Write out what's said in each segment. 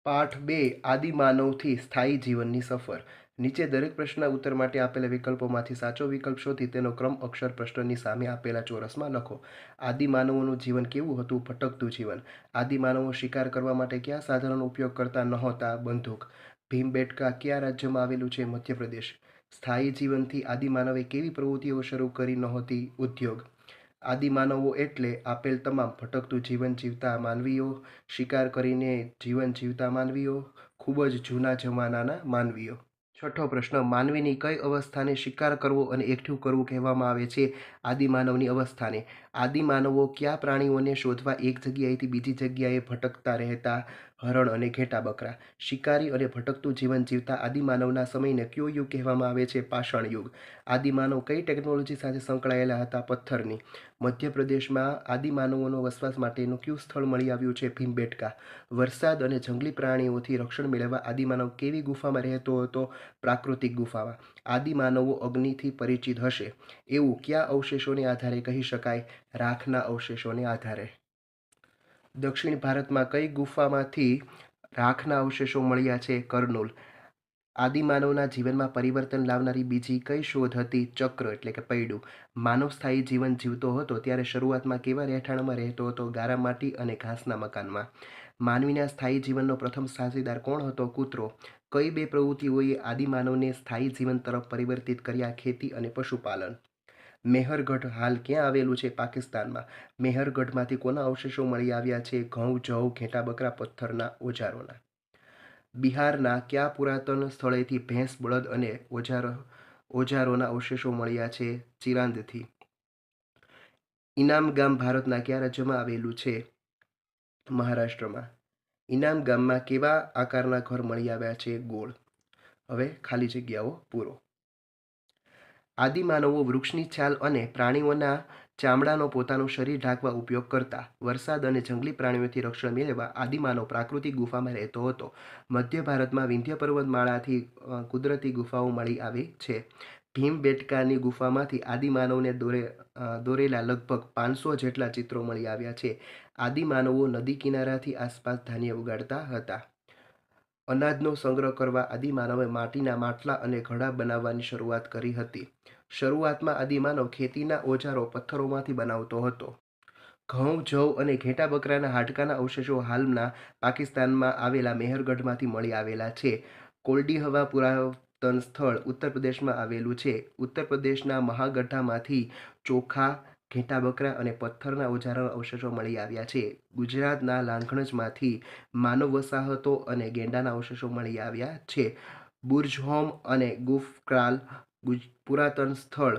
પાઠ 2 આદિમાનવથી સ્થાયી જીવનની સફર. નીચે દરેક પ્રશ્નના ઉત્તર માટે આપેલા વિકલ્પોમાંથી સાચો વિકલ્પ શોધી તેનો ક્રમ અક્ષર પ્રશ્નની સામે આપેલા ચોરસમાં લખો. આદિમાનવોનું જીવન કેવું હતું? ભટકતું જીવન. આદિમાનવો શિકાર કરવા માટે કયા સાધનોનો ઉપયોગ કરતા નહોતા? બંદૂક. ભીમબેટકા કયા રાજ્યમાં આવેલું છે? મધ્યપ્રદેશ. સ્થાયી જીવનથી આદિમાનવે કેવી પ્રવૃત્તિઓ શરૂ કરી નહોતી? ઉદ્યોગ. આદિમાનવો એટલે આપેલ તમામ: ભટકતું જીવન જીવતા માનવીઓ, શિકાર કરીને જીવન જીવતા માનવીઓ, ખૂબ જ જૂના જમાનાના માનવીઓ. છઠ્ઠો પ્રશ્ન, માનવીની કઈ અવસ્થાને શિકાર કરવો અને એકઠું કરવું કહેવામાં આવે છે? આદિમાનવની અવસ્થાને. આદિમાનવો કયા પ્રાણીઓને શોધવા એક જગ્યાએથી બીજી જગ્યાએ ભટકતા રહેતા? હરણ અને ઘેટા બકરા. શિકારી અને ભટકતું જીવન જીવતા આદિમાનવના સમયને કયો યુગ કહેવામાં આવે છે? પાષાણ યુગ. આદિમાનવ કઈ ટેકનોલોજી સાથે સંકળાયેલા હતા? પથ્થરની. મધ્યપ્રદેશમાં આદિમાનવોનો વસવાટ માટેનું કયું સ્થળ મળી આવ્યું છે? ભીમબેટકા. વરસાદ અને જંગલી પ્રાણીઓથી રક્ષણ મેળવવા આદિમાનવ કેવી ગુફામાં રહેતો હતો? પ્રાકૃતિક ગુફામાં. આદિમાનવો અગ્નિથી પરિચિત હશે એવું કયા અવશેષોને આધારે કહી શકાય? રાખના અવશેષોને આધારે. દક્ષિણ ભારતમાં કઈ ગુફામાંથી રાખના અવશેષો મળ્યા છે? કરનૂલ. આદિમાનવના જીવનમાં પરિવર્તન લાવનારી બીજી કઈ શોધ હતી? ચક્ર એટલે કે પૈડું. માનવ સ્થાયી જીવન જીવતો હતો ત્યારે શરૂઆતમાં કેવા રહેઠાણમાં રહેતો હતો? ગારા માટી અને ઘાસના મકાનમાં. માનવીના સ્થાયી જીવનનો પ્રથમ સાથીદાર કોણ હતો? કૂતરો. કઈ બે પ્રવૃત્તિઓએ આદિમાનવને સ્થાયી જીવન તરફ પરિવર્તિત કર્યા? ખેતી અને પશુપાલન. મેહરગઢ હાલ ક્યાં આવેલું છે? પાકિસ્તાનમાં. મેહરગઢમાંથી કોના અવશેષો મળી આવ્યા છે? ઘઉં, જવ, ઘેટા બકરા, પથ્થરના ઓજારોના. બિહારના કયા પુરાતન સ્થળેથી ભેંસ, બળદ અને ઓજારોના અવશેષો મળ્યા છે? ચિરાંદથી. ઇનામ ગામ ભારતના કયા રાજ્યમાં આવેલું છે? મહારાષ્ટ્રમાં. ઇનામ ગામમાં કેવા આકારના ઘર મળી આવ્યા છે? ગોળ. હવે ખાલી જગ્યાઓ પૂરો. આદિમાનવો વૃક્ષની છાલ અને પ્રાણીઓના ચામડાનો પોતાનું શરીર ઢાંકવા ઉપયોગ કરતા. વરસાદ અને જંગલી પ્રાણીઓથી રક્ષણ મેળવવા આદિમાનવ પ્રાકૃતિક ગુફામાં રહેતો હતો. મધ્ય ભારતમાં વિંધ્ય પર્વતમાળાથી કુદરતી ગુફાઓ મળી આવી છે. ભીમબેટકાની ગુફામાંથી આદિમાનવને દોરેલા લગભગ 500 જેટલા ચિત્રો મળી આવ્યા છે. આદિમાનવો નદી કિનારાથી આસપાસ ધાન્ય ઉગાડતા હતા. અનાજનો સંગ્રહ કરવા આદિમાનવે માટીના માટલા અને ઘડા બનાવવાની શરૂઆત કરી હતી. શરૂઆતમાં આદિમાનવ ખેતીના ઓજારો પથ્થરોમાંથી બનાવતો હતો. ઘઉં, જવ અને ઘેટા બકરાના હાડકાના અવશેષો હાલના પાકિસ્તાનમાં આવેલા મેહરગઢમાંથી મળી આવેલા છે. કોલ્ડીહવા પુરાતન સ્થળ ઉત્તર પ્રદેશમાં આવેલું છે. ઉત્તર પ્રદેશના મહાગઢામાંથી ચોખા, ઘેટા બકરા અને પથ્થરના ઓજારોના અવશેષો મળી આવ્યા છે. ગુજરાતના લાંઘણજમાંથી માનવ વસાહતો અને ગેંડાના અવશેષો મળી આવ્યા છે. બુર્જહોમ અને ગુફક્રાલ પુરાતન સ્થળ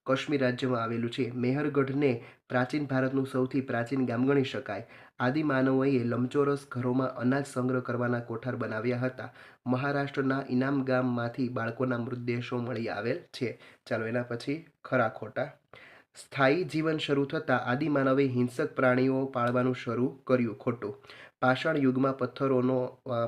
કાશ્મીર રાજ્યમાં આવેલું છે. મેહરગઢને પ્રાચીન ભારતનું સૌથી પ્રાચીન ગામ ગણી શકાય. આદિમાનવોએ લંબચોરસ ઘરોમાં અનાજ સંગ્રહ કરવાના કોઠાર બનાવ્યા હતા. મહારાષ્ટ્રના ઇનામ ગામમાંથી બાળકોના મૃતદેહો મળી આવેલ છે. ચાલો એના પછી ખરા ખોટા. સ્થાયી જીવન શરૂ થતાં આદિમાનવે હિંસક પ્રાણીઓ પાળવાનું શરૂ કર્યું. ખોટું. પાષાણ યુગમાં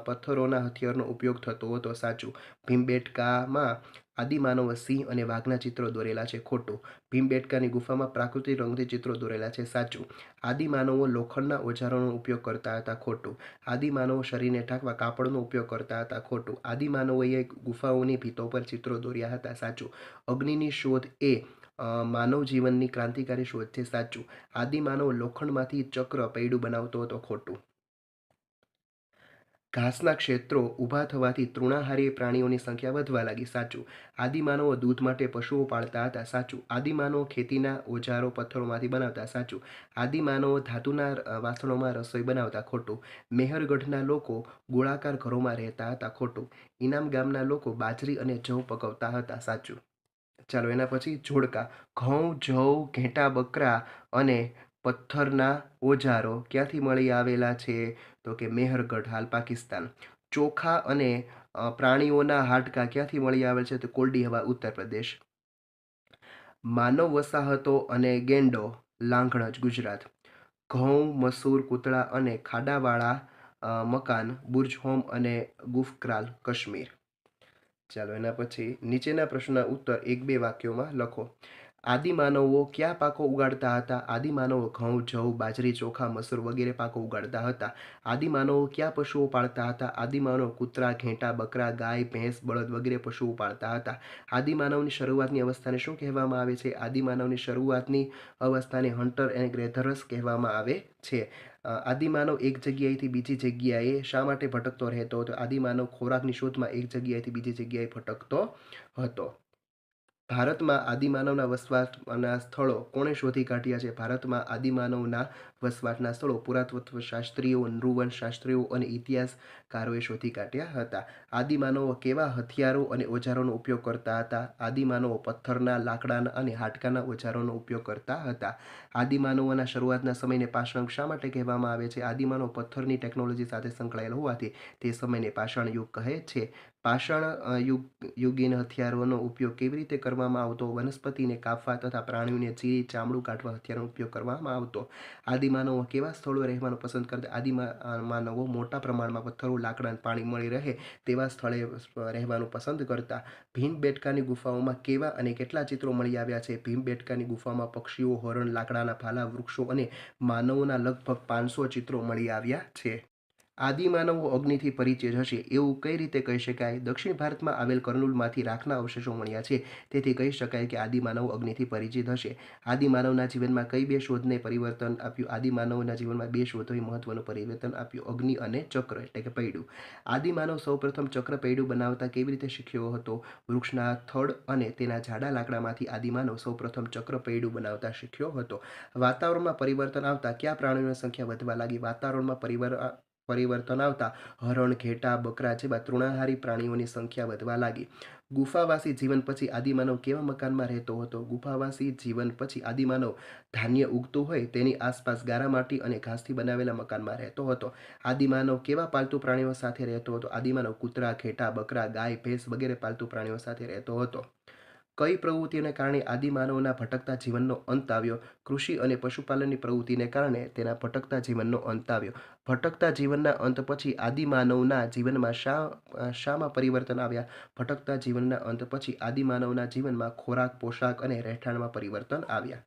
પથ્થરોના હથિયારનો ઉપયોગ થતો હતો. સાચું. ભીમબેટકામાં આદિમાનવ સિંહ અને વાઘના ચિત્રો દોરેલા છે. ખોટું. ભીમબેટકાની ગુફામાં પ્રાકૃતિક રંગથી ચિત્રો દોરેલા છે. સાચું. આદિમાનવો લોખંડના ઓજારોનો ઉપયોગ કરતા હતા. ખોટું. આદિમાનવો શરીરને ઢાંકવા કાપડનો ઉપયોગ કરતા હતા. ખોટું. આદિમાનવોએ ગુફાઓની ભીતો પર ચિત્રો દોર્યા હતા. સાચું. અગ્નિની શોધ એ માનવ જીવનની ક્રાંતિકારી શોધ છે. સાચું. આદિમાનવ લોખંડમાંથી ચક્ર પૈડું બનાવતો હતો. ખોટું. ઘાસના ક્ષેત્રો ઊભા થવાથી તૃણાહારી પ્રાણીઓની સંખ્યા વધવા લાગી. સાચું. આદિમાનવો દૂધ માટે પશુઓ પાળતા હતા. સાચું. આદિમાનવો ખેતીના ઓજારો પથ્થરોમાંથી બનાવતા. સાચું. આદિમાનવો ધાતુના વાસણોમાં રસોઈ બનાવતા. ખોટું. મેહરગઢના લોકો ગોળાકાર ઘરોમાં રહેતા હતા. ખોટું. ઇનામ ગામના લોકો બાજરી અને જવ પકવતા હતા. સાચું. ચાલો એના પછી જોડકા. ઘઉં, જવ, ઘેટા બકરા અને પથ્થરના ઓજારો ક્યાંથી મળી આવેલા છે? તો કે મેહરગઢ હાલ પાકિસ્તાન. ચોખા અને પ્રાણીઓના હાડકાં ક્યાંથી મળી આવેલ છે? તો કોલ્ડીહવા ઉત્તર પ્રદેશ. માનવ વસાહતો અને ગેંડો લાંઘણજ ગુજરાત. ઘઉં, મસૂર, કૂતળા અને ખાડાવાળા મકાન બુર્જહોમ અને ગુફક્રાલ કાશ્મીર. ચાલો એના પછી નીચેના પ્રશ્નના ઉત્તર 1-2 વાક્યોમાં લખો. આદિમાનવો કયા પાકો ઉગાડતા હતા? આદિમાનવો ઘઉં, જવ, બાજરી, ચોખા, મસૂર વગેરે પાકો ઉગાડતા હતા. આદિમાનવો કયા પશુઓ પાળતા હતા? આદિમાનવો કૂતરા, ઘેટાં, બકરા, ગાય, ભેંસ, બળદ વગેરે પશુઓ પાળતા હતા. આદિમાનવની શરૂઆતની અવસ્થાને શું કહેવામાં આવે છે? આદિમાનવની શરૂઆતની અવસ્થાને હન્ટર એન્ડ ગેધરર્સ કહેવામાં આવે છે. આદિમાનવ એક જગ્યાએથી બીજી જગ્યાએ શા માટે ભટકતો રહેતો હતો? આદિમાનવ ખોરાકની શોધમાં એક જગ્યાએથી બીજી જગ્યાએ ભટકતો હતો. ભારતમાં આદિમાનવના વસવાટના સ્થળો કોણે શોધી કાઢ્યા છે? ભારતમાં આદિમાનવના વસવાટના સ્થળો પુરાતત્વશાસ્ત્રીઓ, નૃવંશશાસ્ત્રીઓ અને ઇતિહાસકારોએ શોધી કાઢ્યા હતા. આદિમાનવો કેવા હથિયારો અને ઓજારોનો ઉપયોગ કરતા હતા? આદિમાનવો પથ્થરના, લાકડાના અને હાડકાના ઓજારોનો ઉપયોગ કરતા હતા. આદિમાનવોના શરૂઆતના સમયને પાષાણ શા માટે કહેવામાં આવે છે? આદિમાનવ પથ્થરની ટેકનોલોજી સાથે સંકળાયેલ હોવાથી તે સમયને પાષાણ યુગ કહે છે. પાષાણ યુગીન હથિયારોનો ઉપયોગ કેવી રીતે કરવામાં આવતો? વનસ્પતિને કાપવા તથા પ્રાણીઓને ચીરી ચામડું કાઢવા હથિયારોનો ઉપયોગ કરવામાં આવતો. આદિમાનવો કેવા સ્થળોએ રહેવાનું પસંદ કરતા? આદિમાનવો મોટા પ્રમાણમાં પથ્થરો, લાકડા અને પાણી મળી રહે તેવા સ્થળે રહેવાનું પસંદ કરતા. ભીમબેટકાની ગુફાઓમાં કેવા અને કેટલા ચિત્રો મળી આવ્યા છે? ભીમબેટકાની ગુફામાં પક્ષીઓ, હરણ, લાકડાના ભાલા, વૃક્ષો અને માનવોના લગભગ 500 ચિત્રો મળી આવ્યા છે. આદિમાનવો અગ્નિથી પરિચિત હશે એવું કઈ રીતે કહી શકાય? દક્ષિણ ભારતમાં આવેલ કર્નૂલમાંથી રાખના અવશેષો મળ્યા છે, તેથી કહી શકાય કે આદિમાનવ અગ્નિથી પરિચિત હશે. આદિમાનવના જીવનમાં કઈ બે શોધને પરિવર્તન આપ્યું? આદિમાનવના જીવનમાં બે શોધોએ મહત્વનું પરિવર્તન આપ્યું: અગ્નિ અને ચક્ર એટલે કે પૈડું. આદિમાનવ સૌપ્રથમ ચક્ર પૈડું બનાવતા કેવી રીતે શીખ્યો હતો? વૃક્ષના થડ અને તેના જાડા લાકડામાંથી આદિમાનવ સૌપ્રથમ ચક્ર પૈડું બનાવતા શીખ્યો હતો. વાતાવરણમાં પરિવર્તન આવતા કયા પ્રાણીઓની સંખ્યા વધવા લાગી? વાતાવરણમાં પરિવર્તન આવતા હરણ, ઘેટાં, બકરા જેવા તૃણાહારી પ્રાણીઓની સંખ્યા વધવા લાગી. ગુફાવાસી જીવન પછી આદિમાનવ કેવા મકાનમાં રહેતો હતો? ગુફાવાસી જીવન પછી આદિમાનવ ધાન્ય ઉગતું હોય તેની આસપાસ ગારા માટી અને ઘાસથી બનાવેલા મકાનમાં રહેતો હતો. આદિમાનવ કેવા પાલતુ પ્રાણીઓ સાથે રહેતો હતો? આદિમાનવ કૂતરા, ઘેટાં, બકરા, ગાય, ભેંસ વગેરે પાલતુ પ્રાણીઓ સાથે રહેતો હતો. કઈ પ્રવૃત્તિઓને કારણે આદિમાનવના ભટકતા જીવનનો અંત આવ્યો? કૃષિ અને પશુપાલનની પ્રવૃત્તિને કારણે તેના ભટકતા જીવનનો અંત આવ્યો. ભટકતા જીવનના અંત પછી આદિમાનવના જીવનમાં શામાં પરિવર્તન આવ્યા? ભટકતા જીવનના અંત પછી આદિમાનવના જીવનમાં ખોરાક, પોશાક અને રહેઠાણમાં પરિવર્તન આવ્યા.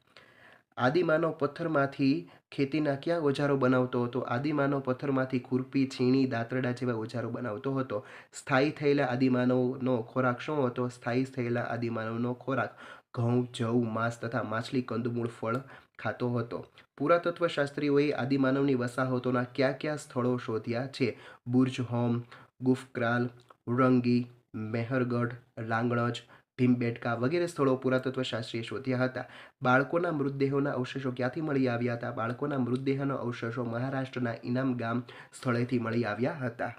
આદિમાનવ પથ્થરમાંથી ખેતીના કયા ઓજારો બનાવતો હતો? આદિમાનવ પથ્થરમાંથી ખુરપી, છીણી, દાંતરડા જેવા ઓજારો બનાવતો હતો. સ્થાયી થયેલા આદિમાનવનો ખોરાક શું હતો? સ્થાયી થયેલા આદિમાનવનો ખોરાક ઘઉં, જવ, માંસ તથા માછલી, કંદમૂળ, ફળ ખાતો હતો. પુરાતત્વશાસ્ત્રીઓએ આદિમાનવની વસાહતોના કયા કયા સ્થળો શોધ્યા છે? બુર્જ હોમ, ગુફક્રાલ, ઉરંગી, મેહરગઢ, લાંગણજ, ભીમબેટકા વગેરે સ્થળો પુરાતત્વશાસ્ત્રીએ શોધ્યા હતા. બાળકોના મૃતદેહોના અવશેષો ક્યાંથી મળી આવ્યા હતા? બાળકોના મૃતદેહના અવશેષો મહારાષ્ટ્રના ઇનામ ગામ સ્થળેથી મળી આવ્યા હતા.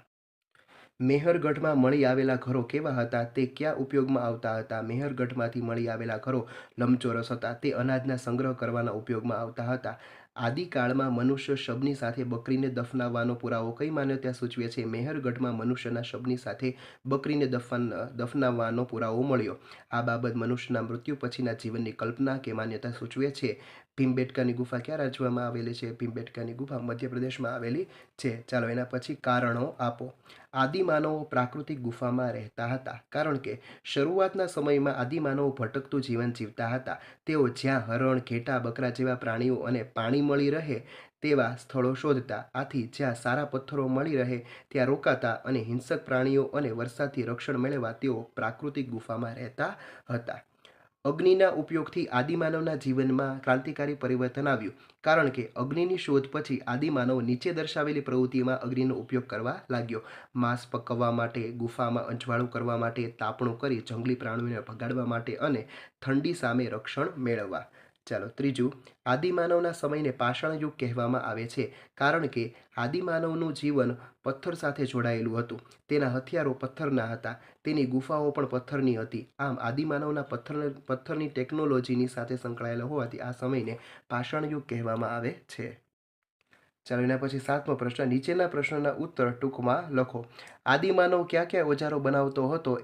મેહરગઢમાં મળી આવેલા ઘરો કેવા હતા? તે ક્યાં ઉપયોગમાં આવતા હતા? મેહરગઢમાંથી મળી આવેલા ઘરો લંબચોરસ હતા. તે અનાજના સંગ્રહ કરવાના ઉપયોગમાં આવતા હતા. આદિકાળમાં મનુષ્ય શબની સાથે બકરીને દફનાવવાનો પુરાવો કઈ માન્યતા સૂચવે છે? મેહરગઢમાં મનુષ્યના શબની સાથે બકરીને દફનાવવાનો પુરાવો મળ્યો. આ બાબત મનુષ્યના મૃત્યુ પછીના જીવનની કલ્પના કે માન્યતા સૂચવે છે. ભીમબેટકાની ગુફા ક્યાં રાજ્યમાં આવેલી છે? ભીમબેટકાની ગુફા મધ્યપ્રદેશમાં આવેલી છે. ચાલો એના પછી કારણો આપો. આદિમાનવો પ્રાકૃતિક ગુફામાં રહેતા હતા કારણ કે શરૂઆતના સમયમાં આદિમાનવો ભટકતું જીવન જીવતા હતા. તેઓ જ્યાં હરણ, ઘેટાં, બકરા જેવા પ્રાણીઓ અને પાણી મળી રહે તેવા સ્થળો શોધતા. આથી જ્યાં સારા પથ્થરો મળી રહે ત્યાં રોકાતા અને હિંસક પ્રાણીઓ અને વરસાદથી રક્ષણ મેળવવા તેઓ પ્રાકૃતિક ગુફામાં રહેતા હતા. અગ્નિના ઉપયોગથી આદિમાનવના જીવનમાં ક્રાંતિકારી પરિવર્તન આવ્યું કારણ કે અગ્નિની શોધ પછી આદિમાનવ નીચે દર્શાવેલી પ્રવૃત્તિમાં અગ્નિનો ઉપયોગ કરવા લાગ્યો: માંસ પકવવા માટે, ગુફામાં અંજવાળું કરવા માટે, તાપણું કરી જંગલી પ્રાણીઓને ભગાડવા માટે અને ઠંડી સામે રક્ષણ મેળવવા. ચાલો ત્રીજું, આદિમાનવના સમયને પાષાણ યુગ કહેવામાં આવે છે કારણ કે આદિમાનવનું જીવન પથ્થર સાથે જોડાયેલું હતું. તેના હથિયારો પથ્થરના હતા. તેની ગુફાઓ પણ પથ્થરની હતી. આમ આદિમાનવના પથ્થરની ટેકનોલોજીની સાથે સંકળાયેલા હોવાથી આ સમયને પાષાણ યુગ કહેવામાં આવે છે. ચાલો એના પછી 7મો પ્રશ્ન. નીચેના પ્રશ્નના ઉત્તર ટૂંકમાં લખો. આદિમાનવ કયા કયા ઓજારો બનાવતો હતો?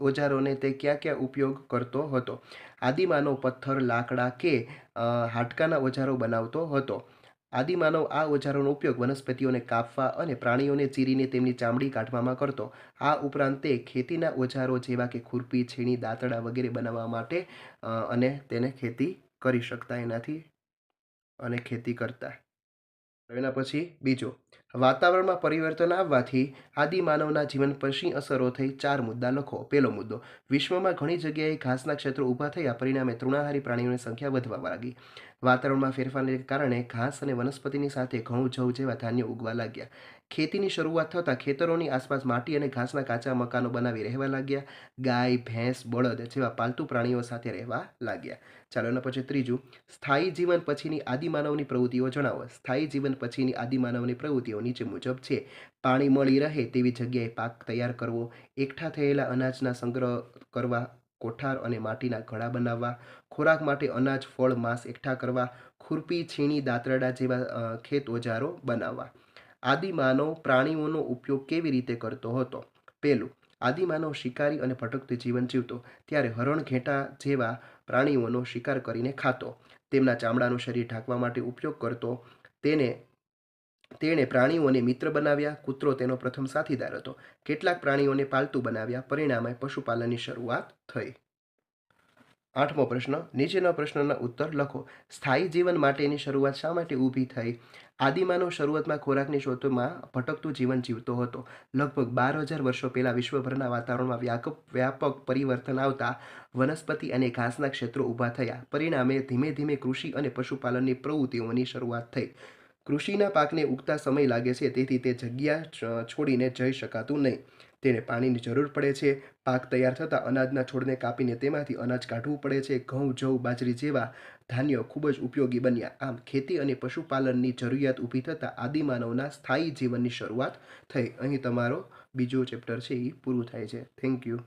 ઓજારોને તે ક્યાં ક્યાં ઉપયોગ કરતો હતો? આદિમાનવ પથ્થર, લાકડા કે હાડકાના ઓજારો બનાવતો હતો. આદિમાનવ આ ઓજારોનો ઉપયોગ વનસ્પતિઓને કાપવા અને પ્રાણીઓને ચીરીને તેમની ચામડી કાઢવામાં કરતો. આ ઉપરાંત તે ખેતીના ઓજારો જેવા કે ખુરપી, છીણી, દાંતરડા વગેરે બનાવવા માટે અને તેને ખેતી કરી શકતા એનાથી અને ખેતી કરતા. એના પછી બીજો, વાતાવરણમાં પરિવર્તન આવવાથી આદિમાનવના જીવન પર શી અસરો થઈ? 4 મુદ્દા લખો. પહેલો મુદ્દો, વિશ્વમાં ઘણી જગ્યાએ ઘાસના ક્ષેત્રો ઊભા થયા, પરિણામે તૃણાહારી પ્રાણીઓની સંખ્યા વધવા લાગી. વાતાવરણમાં ફેરફારને કારણે ઘાસ અને વનસ્પતિની સાથે ઘઉં, જવ જેવા ધાન્યો ઉગવા લાગ્યા. ખેતીની શરૂઆત થતાં ખેતરોની આસપાસ માટી અને ઘાસના કાચા મકાનો બનાવી રહેવા લાગ્યા. ગાય, ભેંસ, બળદ જેવા પાલતુ પ્રાણીઓ સાથે રહેવા લાગ્યા. ચાલો એના પછી ત્રીજું, સ્થાયી જીવન પછીની આદિમાનવની પ્રવૃત્તિઓ જણાવો. સ્થાયી જીવન પછીની આદિમાનવની પ્રવૃત્તિઓ નીચે મુજબ છે. પાણી મળી રહે તેવી જગ્યાએ પાક તૈયાર કરવો, એકઠા થયેલા અનાજના સંગ્રહ કરવા, કોઠાર અને માટીના ઘડા બનાવવા, ખોરાક માટે અનાજ, ફળ, માંસ એકઠા કરવા, ખુરપી, છીણી, દાંતરડા જેવા ખેત ઓજારો બનાવવા. આદિમાનવ પ્રાણીઓનો ઉપયોગ કેવી રીતે કરતો હતો? પહેલું, આદિમાનવ શિકારી અને ભટકતું જીવન જીવતો. ત્યારે હરણ, ઘેટાં જેવા પ્રાણીઓનો શિકાર કરીને ખાતો. તેમના ચામડાનું શરીર ઢાંકવા માટે ઉપયોગ કરતો. તેણે પ્રાણીઓને મિત્ર બનાવ્યા. કૂતરો તેનો પ્રથમ સાથીદાર હતો. કેટલાક પ્રાણીઓને પાલતુ બનાવ્યા. પરિણામે પશુપાલનની શરૂઆત થઈ. 8મો પ્રશ્ન, નીચેના પ્રશ્નના ઉત્તર લખો. સ્થાયી જીવન માટેની શરૂઆત શા માટે ઊભી થઈ? આદિમાનવ શરૂઆતમાં ખોરાકની શોધમાં ભટકતું જીવન જીવતો હતો. લગભગ 12,000 વર્ષો પહેલાં વિશ્વભરના વાતાવરણમાં વ્યાપક પરિવર્તન આવતા વનસ્પતિ અને ઘાસના ક્ષેત્રો ઊભા થયા. પરિણામે ધીમે ધીમે કૃષિ અને પશુપાલનની પ્રવૃત્તિઓની શરૂઆત થઈ. કૃષિના પાકને ઉગતા સમય લાગે છે, તેથી તે જગ્યા છોડીને જઈ શકાતું નહીં. તેને પાણીની જરૂર પડે છે. પાક તૈયાર થતાં અનાજના છોડને કાપીને તેમાંથી અનાજ કાઢવું પડે છે. ઘઉં, જવ, બાજરી જેવા ધાન્યો ખૂબ જ ઉપયોગી બન્યા. આમ ખેતી અને પશુપાલનની જરૂરિયાત ઊભી થતાં આદિમાનવના સ્થાયી જીવનની શરૂઆત થઈ. અહીં તમારો બીજો ચેપ્ટર છે એ પૂરું થાય છે. Thank you.